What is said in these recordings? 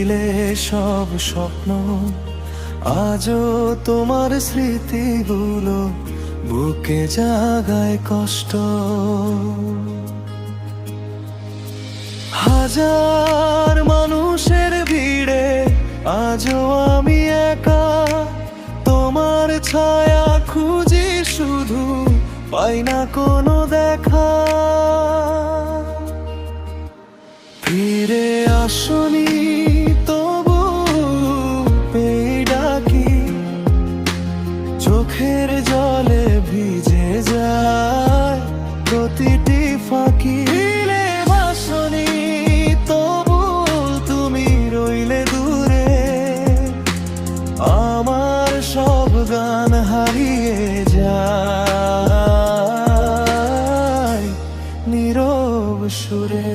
দিলে সব স্বপ্ন, আজও তোমার স্মৃতিগুলো বুকে জাগায় কষ্ট। হাজার মানুষের ভিড়ে আজও আমি একা, তোমার ছায়া খুঁজি শুধু, পাই না কোনো দেখা। ফিরে আসনি তবু পেয়ে ডাকি, চোখের জলে ভিজে যায় প্রতিটি ফাঁকি। ফিরে আসনি তবু তুমি রইলে দূরে, আমার সব গান হারিয়ে যায় নীরব সুরে।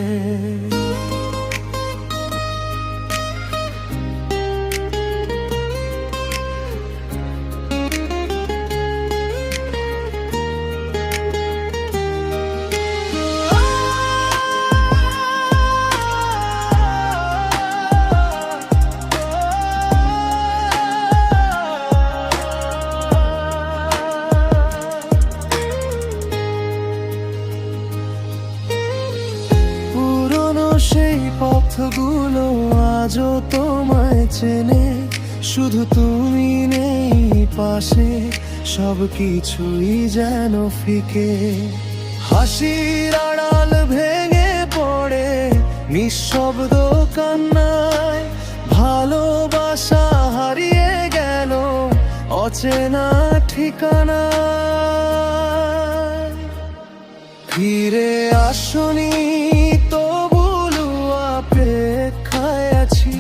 সেই পথগুলো আজও তোমায় চেনে, শুধু তুমি নেই পাশে, সব কিছুই যেন ফিকে। হাসির আড়াল ভেঙে পড়ে নিঃশব্দ কান্নায়, ভালোবাসা হারিয়ে গেল অচেনা ঠিকানা। ফিরে আসনি তবু অপেক্ষায় আছি,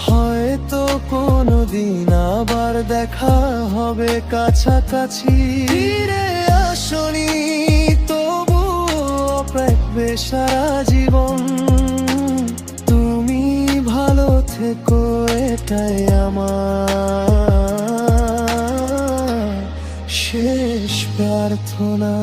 হয়তো কোনোদিন আবার দেখা হবে কাছাকাছি। ফিরে আসনি তবু অপেক্ষা সারা জীবন, তুমি ভালো থেকো এটাই আমার শেষ প্রার্থনা।